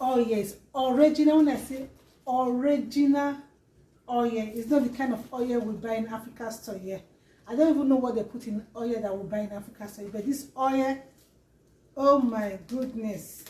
oil is original. When I say original oil, it's not the kind of oil we buy in Africa store here. I don't even know what they put in oil that we buy in Africa store, but this oil, oh my goodness.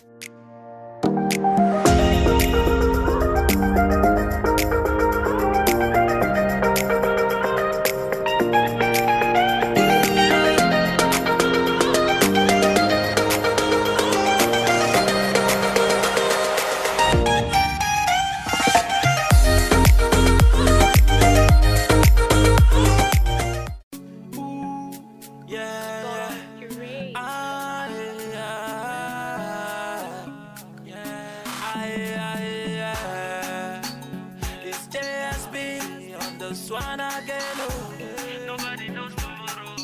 One again, oh. Nobody knows tomorrow.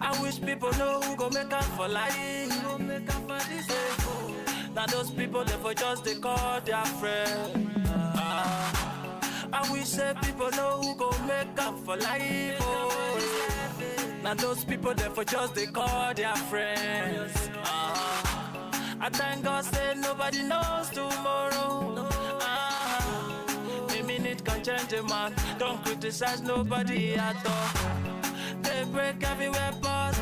I wish people know who go make up for life. Who make up for this oh. Now those people they for just they call their friend. I wish say people know who go make up for life. Oh. Now those people they for just they call their friends. I thank God say nobody knows tomorrow. Can change a man, don't criticize nobody at all. They break everywhere, but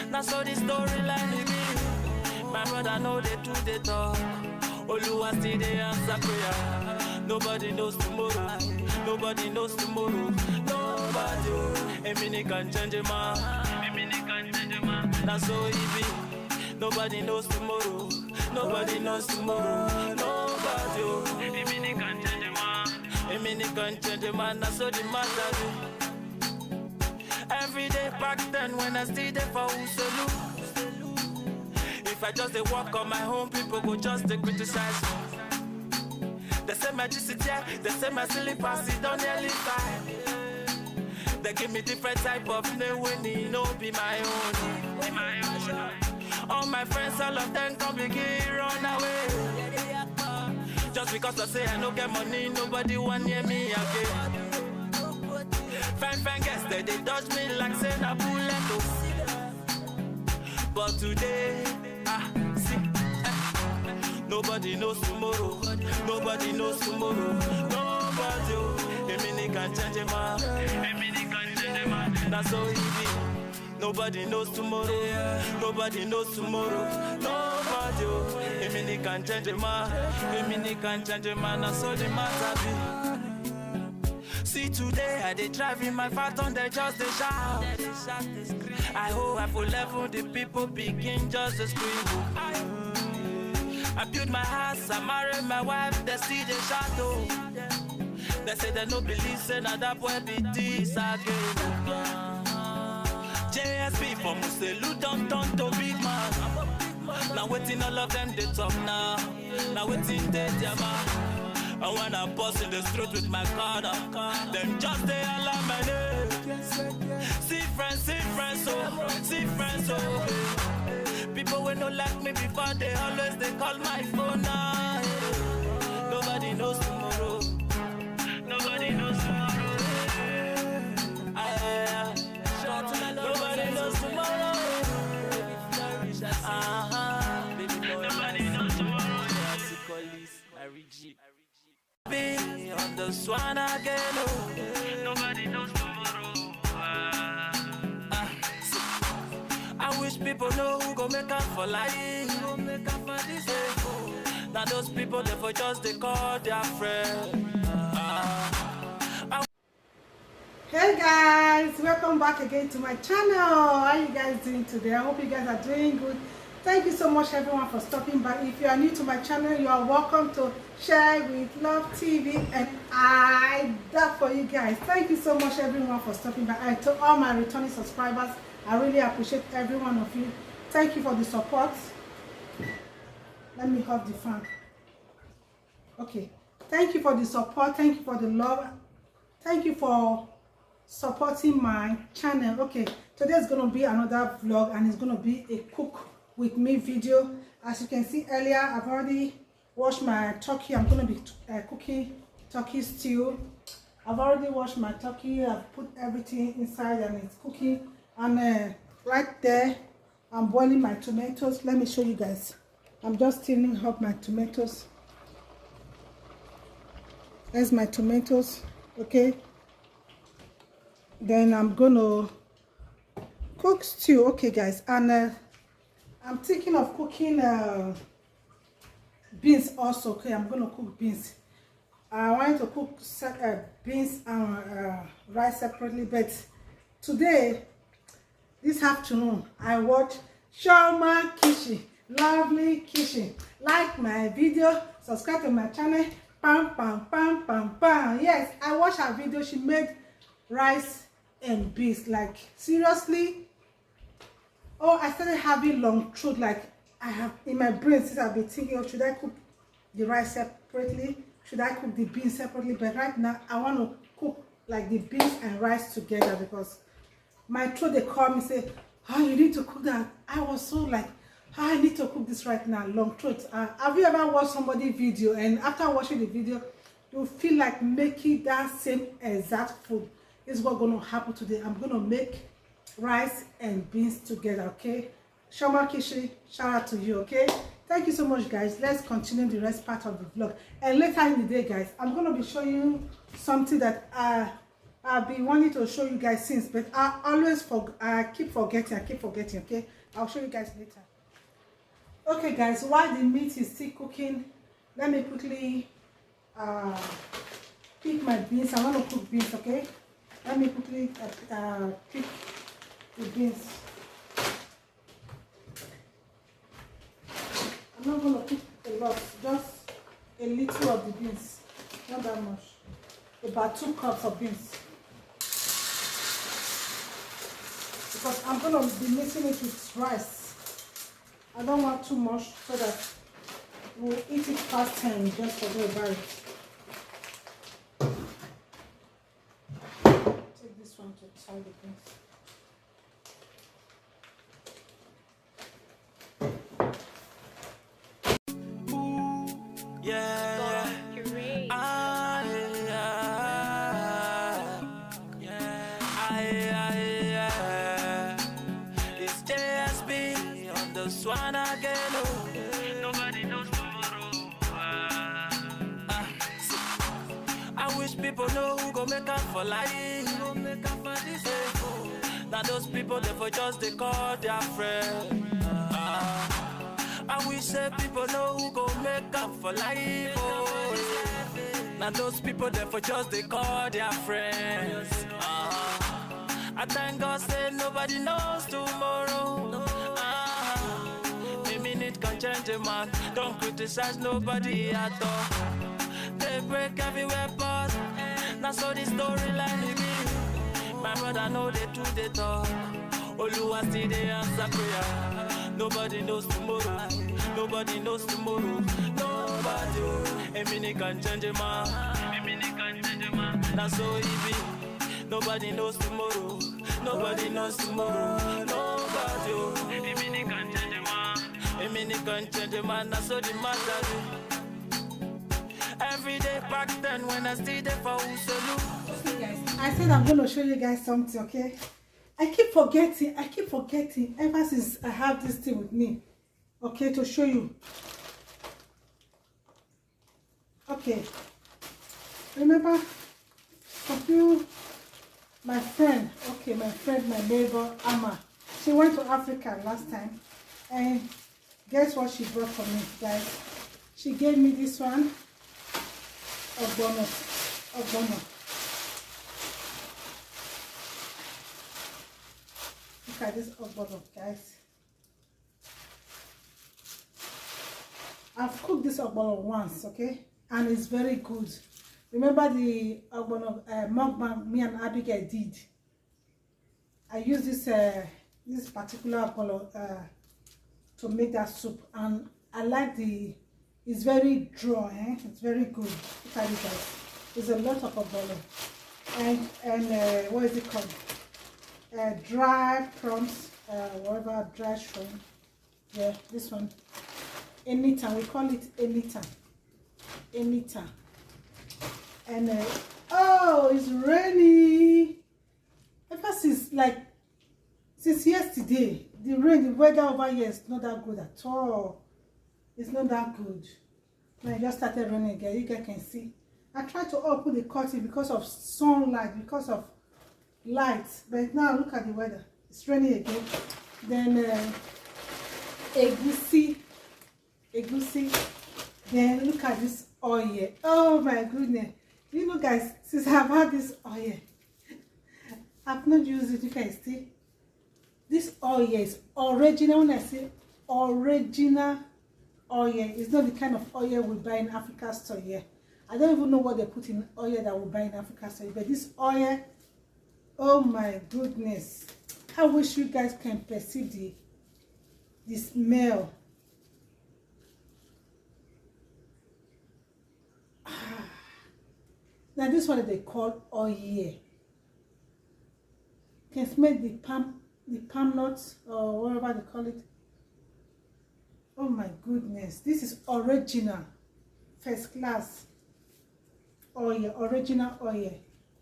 now so the storyline begin. My brother know they do the talk. Oluwa still they answer prayer. Nobody knows tomorrow. Nobody knows tomorrow. Nobody. A minute can change a man. A minute can change a man. That's so easy. Nobody knows tomorrow. Nobody knows tomorrow. Nobody. A minute can change a man. A minute can change a man, that's so the matter be. Every day back then when I stayed there for Uselu. If I just walk on my home, people go just criticize me. They say my GCT, they say my silly pass, it don't nearly fine. They give me different type of name when it no be my own. All my friends, all of them come begin run away. Just because I say I don't get money, nobody want near me again. Fine guess they dodge me like saying a bullet. But today, see, nobody knows tomorrow. Nobody knows tomorrow. Nobody, a minute can change a man. A minute can change a man. That's so easy. Nobody knows tomorrow. Nobody knows tomorrow. Nobody. A minute can change a man. A minute can change a man. That's all the matter be. See today I they driving my fat on they just they shout. I hope I full level the people begin just to scream. I build my house, I marry my wife, they see the shadow. They say they no believe say now that boy be this again. JSP from Muselu don't turn to big man. Now waiting all of them they talk now. Now waiting they man. And when I bust in the street with my car, them just they alarm my name. See friends, oh. People will not like me before they always they call my phone now. Nobody knows tomorrow. Nobody knows tomorrow. Nobody knows tomorrow. Nobody knows tomorrow. Be on the swan again. Oh. Nobody knows tomorrow. I wish people know who go make up for life. Who make up for this oh. Now those people they for just they call their friend. Hey guys, welcome back again to my channel. How are you guys doing today? I hope you guys are doing good. Thank you so much everyone for stopping by. If you are new to my channel, you are welcome to Share with Love TV, and I that for you guys. Thank you so much everyone for stopping by. And to all my returning subscribers, I really appreciate every one of you. Thank you for the support. Let me off the fan. Okay, thank you for the support, thank you for the love, thank you for supporting my channel. Okay, today is going to be another vlog, and it's going to be a cook with me video. As you can see earlier, I've already washed my turkey. I'm going to be cooking turkey stew. I've already washed my turkey. I've put everything inside and it's cooking. And right there I'm boiling my tomatoes. Let me show you guys. I'm just steaming up my tomatoes. There's my tomatoes. Okay. Then I'm gonna cook stew. Okay, guys. And I'm thinking of cooking beans also. Okay, I'm gonna cook beans. I wanted to cook beans and rice separately, but today, this afternoon, I watched Shoma Kitchen, lovely kitchen. Like my video, subscribe to my channel. Pam pam pam pam pam. Yes, I watched her video. She made rice and beans. Like seriously. Oh, I started having long throat. Like I have in my brain since I've been thinking, oh, should I cook the rice separately? Should I cook the beans separately? But right now, I want to cook like the beans and rice together because my throat, they call me say, oh, you need to cook that. I was so like, oh, I need to cook this right now. Long throat. Have you ever watched somebody's video and after watching the video, you feel like making that same exact food? This is what's going to happen today. I'm going to make rice and beans together, okay? Shoma Kitchen, shout out to you, okay? Thank you so much, guys. Let's continue the rest part of the vlog. And later in the day, guys, I'm going to be showing you something that I've been wanting to show you guys since, but I keep forgetting, okay? I'll show you guys later. Okay, guys, while the meat is still cooking, let me quickly pick my beans. I want to cook beans, okay? Let me quickly pick the beans. I'm not going to cook a lot, just a little of the beans, not that much. About 2 cups of beans. Because I'm going to be mixing it with rice. I don't want too much so that we'll eat it fast and just forget about it. Take this one to try the beans. One again, oh. Nobody knows tomorrow. I wish people know who go make up for life. Who go make up for this now those people they for just they call their friend. I wish say people know who go make up for life. Oh. Now those people they for just they call their friends. I thank God say nobody knows tomorrow. Can change a man, don't criticize nobody at all. They break everywhere, but now so the storyline begin. My brother know they do the talk. Oluwa still they answer prayer. Nobody knows tomorrow. Nobody knows tomorrow. Nobody. A minute can change a man. A minute can change a man. That's so easy. Nobody knows tomorrow. Nobody knows tomorrow. Nobody. A minute can change a man. A minute can change a man, that's all the matter. Every day back then when I stayed there for Uselu. Okay, guys, I said I'm going to show you guys something, okay? I keep forgetting ever since I have this thing with me, okay, to show you. Okay, remember my friend, my neighbor Amma, she went to Africa last time, and guess what she brought for me, guys? She gave me this one, ogbono. Look at this ogbono, guys. I've cooked this ogbono once, okay, and it's very good. Remember the ogbono mukbang me and Abigail did? I used this particular ogbono to make that soup, and I like it's very dry, it's very good. Look at it, guys. There's a lot of ogbono and what is it called? Dry prawns, whatever, dry shrimp. Yeah, this one. Anytime, we call it anytime. And oh, it's rainy. Ever since yesterday, the rain, the weather over here is not that good at all. It's not that good. When it just started raining again, you guys can see. I tried to open the curtain because of sunlight, because of light. But now look at the weather. It's raining again. Then egusi. Then look at this oil. Oh my goodness. You know guys, since I've had this oil, I've not used it. You can see. This oil is original. When I say original oil, it's not the kind of oil we buy in Africa store here. I don't even know what they put in oil that we buy in Africa store. But this oil, oh my goodness. I wish you guys can perceive the smell. Now this one they call oil. Can smell the palm nuts or whatever they call it. Oh my goodness, this is original, first class oil, original oil,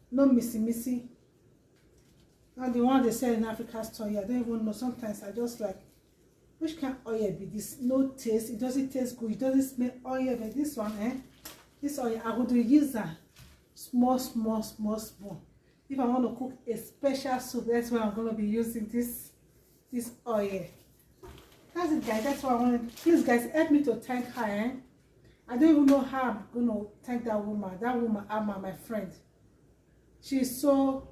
no missy. Now the one they sell in Africa store, I don't even know. Sometimes I just like, which kind of oil be this? No taste, it doesn't taste good, it doesn't smell oil. But this one, this oil, I would use that small. If I want to cook a special soup, that's why I'm going to be using this oil. That's it, guys. That's what I wanted. Please, guys, help me to thank her. I don't even know how I'm going to thank that woman. That woman, Amma, my friend. She's so,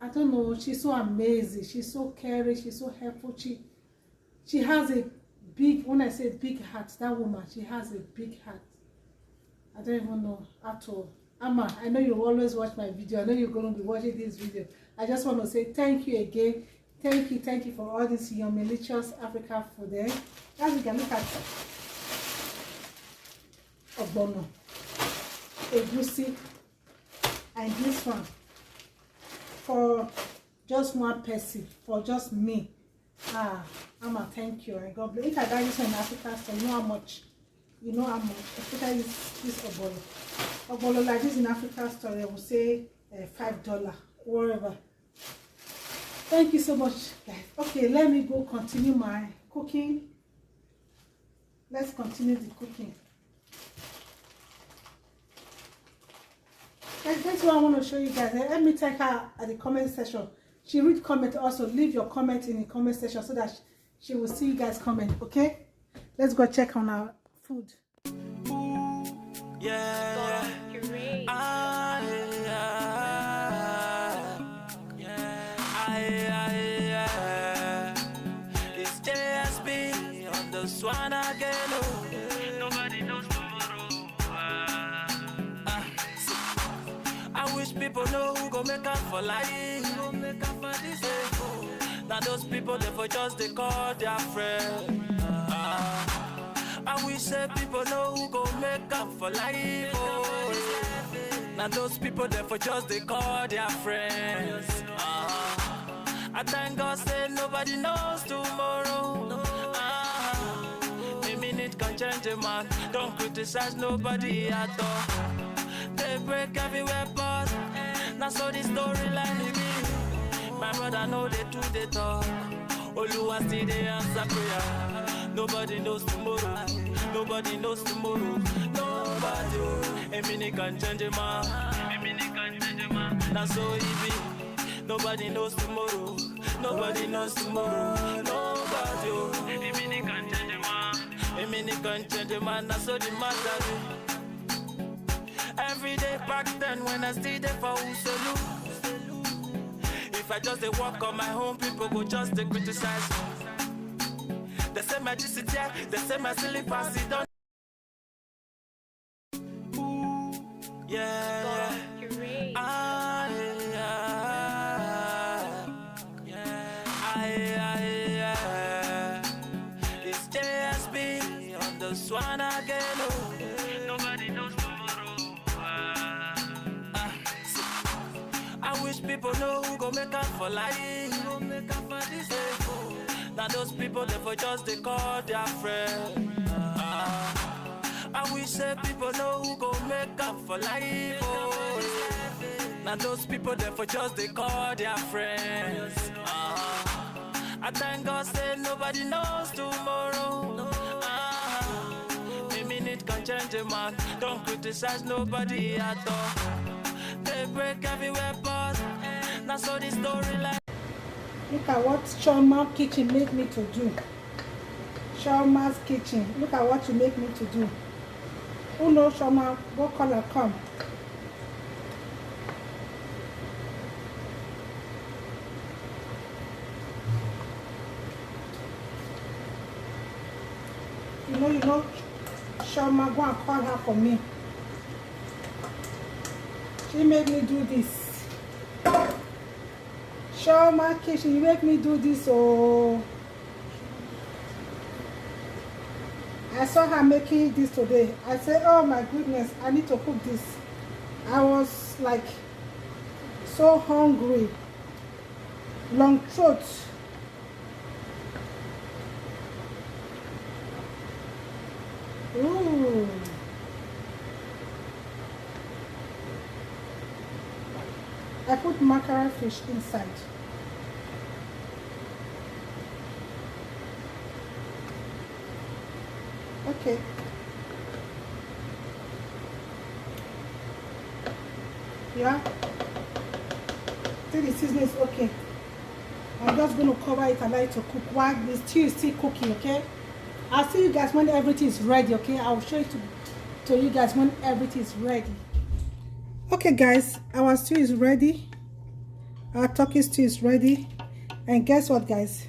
I don't know, she's so amazing. She's so caring. She's so helpful. She has a big, when I say big heart, that woman, she has a big heart. I don't even know at all. Amma, I know you always watch my video. I know you're going to be watching this video. I just want to say thank you again. Thank you for all this yummy, delicious African food there. As you can look at ogbono, egusi, and this one for just one person, for just me. Amma, thank you. And God bless. If I buy this one in Africa, so you know how much. You know how much, especially this ogbono. Ogbono like this in Africa store, I will say $5, whatever. Thank you so much, guys. Okay, let me go continue my cooking. Let's continue the cooking. Guys, that's what I want to show you guys. Let me thank her at the comment section. She read comment also. Leave your comment in the comment section so that she will see you guys comment. Okay, let's go check on our food. Yeah. It's JSB on the swan again. Oh. Nobody knows tomorrow. I wish people know who go make up for life. Who go make up for this. Now those people they for just they call their friend. I wish say people know who go make up for life. Oh. Now those people there for just they call their friends. I thank God say nobody knows tomorrow. A minute can change a man. Don't criticize nobody at all. They break everywhere but now so the storyline begin. My brother know they do the talk. Oluwa still they answer prayer. Nobody knows tomorrow. Nobody knows tomorrow. Nobody. A minute can change a man. A minute can change a man. That's so easy. Nobody knows tomorrow. Nobody knows tomorrow. Nobody. A minute can change a man. A minute can change a man. That's so the matter. Every day back then when I stayed there for Uselu. If I just walk on my home, people go just criticize. They say my GCT, they say my silly pass it don't. Yeah. It's JSB on the swan again. Oh. Nobody knows tomorrow. I wish people know who go make up for life. Who go make up for this. Now those people they for just they call their friend. I wish say people know who go make up for life. Oh. Now those people they for just they call their friends. I thank God say nobody knows tomorrow. A minute can change a man. Don't criticize nobody at all. They break everywhere, but that's how the story like. Look at what Shoma kitchen made me to do. Shoma's kitchen. Look at what you make me to do. Who knows Shoma? What color come? You know, Shoma, go and call her for me. She made me do this. Shoma kitchen, you make me do this. Oh, I saw her making this today. I said, oh my goodness, I need to cook this. I was like so hungry. Long throat. Ooh. I put mackerel fish inside. Okay. Yeah. Till the seasoning is okay. I'm just going to cover it and let it to cook while the stew is still cooking, okay? I'll see you guys when everything is ready, okay? I'll show it to you guys when everything is ready. Okay, guys, our stew is ready. Our turkey stew is ready. And guess what, guys?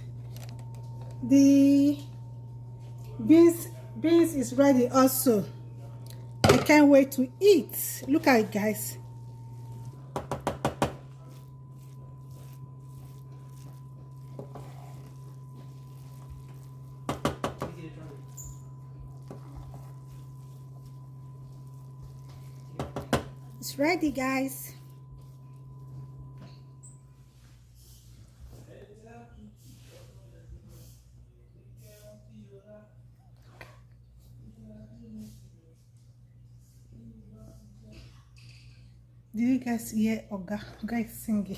The beans is ready also. I can't wait to eat. Look at it, guys. It's ready, guys. Did you guys hear Oga? Oga is singing.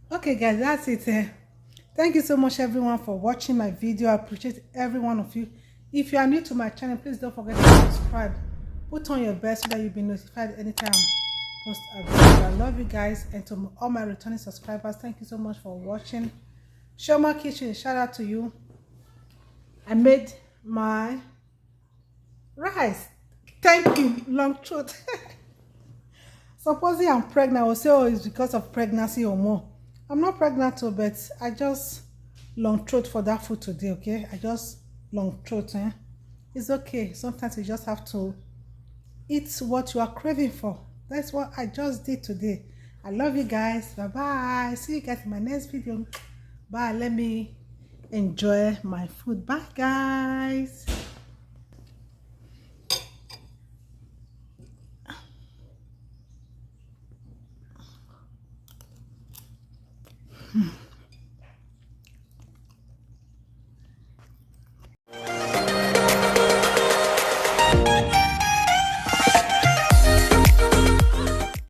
Okay, guys, that's it. Thank you so much, everyone, for watching my video. I appreciate every one of you. If you are new to my channel, please don't forget to subscribe. Put on your bell so that you'll be notified anytime I post a video. I love you guys, and to all my returning subscribers, thank you so much for watching. Shoma Kitchen, shout out to you. I made my rice. Thank you, long throat. Supposing I'm pregnant, I will say, oh, it's because of pregnancy or more. I'm not pregnant, too, but I just long throat for that food today, okay? I just long throat, eh? It's okay. Sometimes you just have to eat what you are craving for. That's what I just did today. I love you guys. Bye-bye. See you guys in my next video. Bye. Let me enjoy my food. Bye, guys.